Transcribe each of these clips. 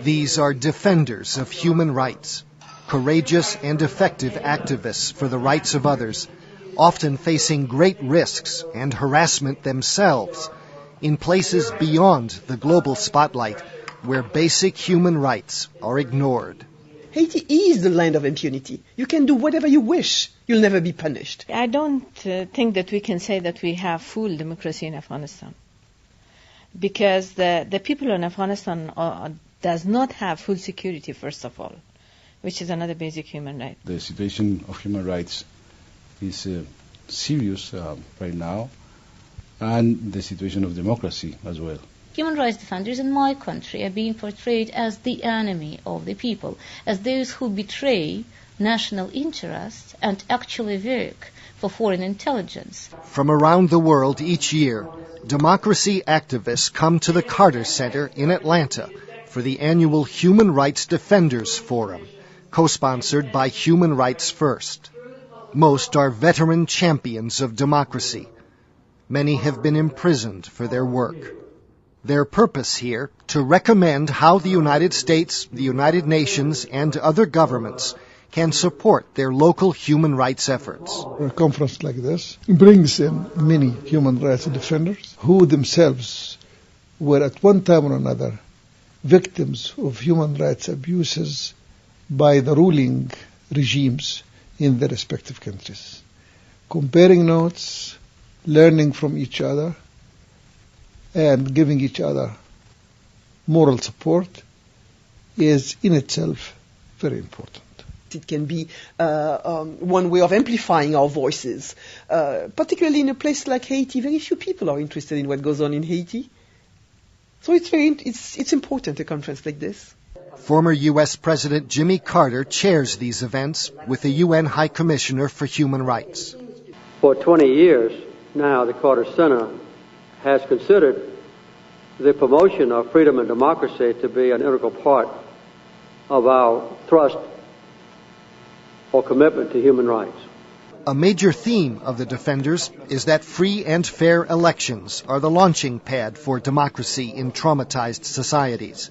These are defenders of human rights, courageous and effective activists for the rights of others, often facing great risks and harassment themselves in places beyond the global spotlight where basic human rights are ignored. Haiti is the land of impunity. You can do whatever you wish. You'll never be punished. I don't think that we can say that we have full democracy in Afghanistan, because the people in Afghanistan does not have full security, first of all, which is another basic human right. The situation of human rights is serious right now, and the situation of democracy as well. Human rights defenders in my country are being portrayed as the enemy of the people, as those who betray national interests and actually work for foreign intelligence. From around the world each year, democracy activists come to the Carter Center in Atlanta for the annual Human Rights Defenders Forum, co-sponsored by Human Rights First. Most are veteran champions of democracy. Many have been imprisoned for their work. Their purpose here, to recommend how the United States, the United Nations, and other governments can support their local human rights efforts. A conference like this brings in many human rights defenders who themselves were at one time or another victims of human rights abuses by the ruling regimes in their respective countries. Comparing notes, learning from each other, and giving each other moral support is in itself very important. It can be one way of amplifying our voices. Particularly in a place like Haiti, very few people are interested in what goes on in Haiti. So it's important, a conference like this. Former U.S. President Jimmy Carter chairs these events with the UN High Commissioner for Human Rights. For 20 years now, the Carter Center has considered the promotion of freedom and democracy to be an integral part of our thrust or commitment to human rights. A major theme of the defenders is that free and fair elections are the launching pad for democracy in traumatized societies,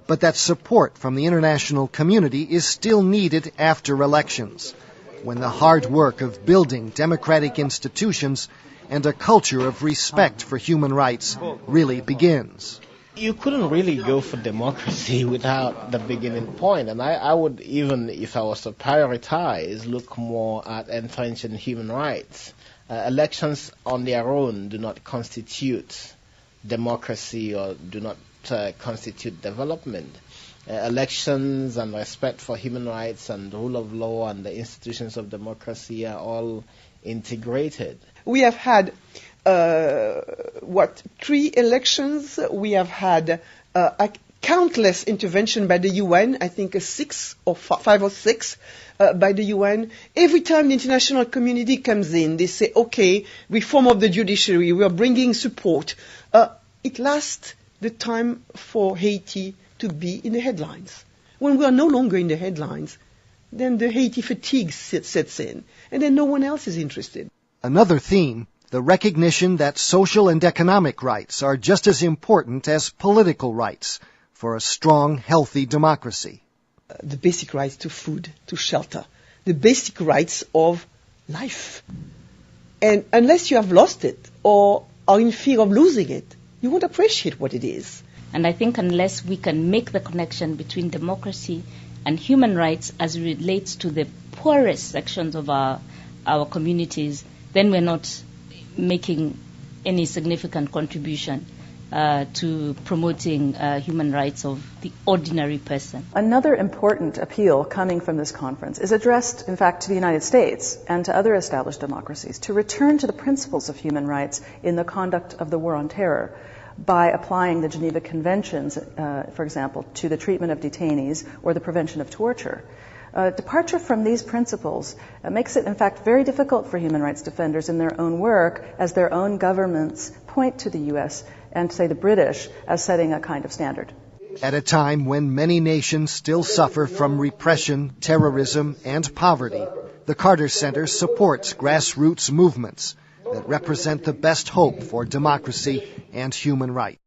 but that support from the international community is still needed after elections, when the hard work of building democratic institutions and a culture of respect for human rights really begins. You couldn't really go for democracy without the beginning point, and I would, even if I was to prioritize, look more at entrenching human rights. Elections on their own do not constitute democracy or do not constitute development. Elections and respect for human rights and the rule of law and the institutions of democracy are all integrated. We have had 3 elections. We have had countless intervention by the UN. I think 5 or 6 by the UN. Every time the international community comes in, they say, okay, reform of the judiciary, we are bringing support. It lasts the time for Haiti to be in the headlines. When we are no longer in the headlines, then the Haiti fatigue sets in, and then no one else is interested. Another theme, the recognition that social and economic rights are just as important as political rights for a strong, healthy democracy. The basic rights to food, to shelter, the basic rights of life. And unless you have lost it or are in fear of losing it, you won't appreciate what it is. And I think unless we can make the connection between democracy and human rights as it relates to the poorest sections of our communities, then we're not making any significant contribution to promoting human rights of the ordinary person. Another important appeal coming from this conference is addressed, in fact, to the United States and to other established democracies to return to the principles of human rights in the conduct of the war on terror by applying the Geneva Conventions, for example, to the treatment of detainees or the prevention of torture. Departure from these principles makes it, in fact, very difficult for human rights defenders in their own work as their own governments point to the U.S. and, say, the British as setting a kind of standard. At a time when many nations still suffer from repression, terrorism, and poverty, the Carter Center supports grassroots movements that represent the best hope for democracy and human rights.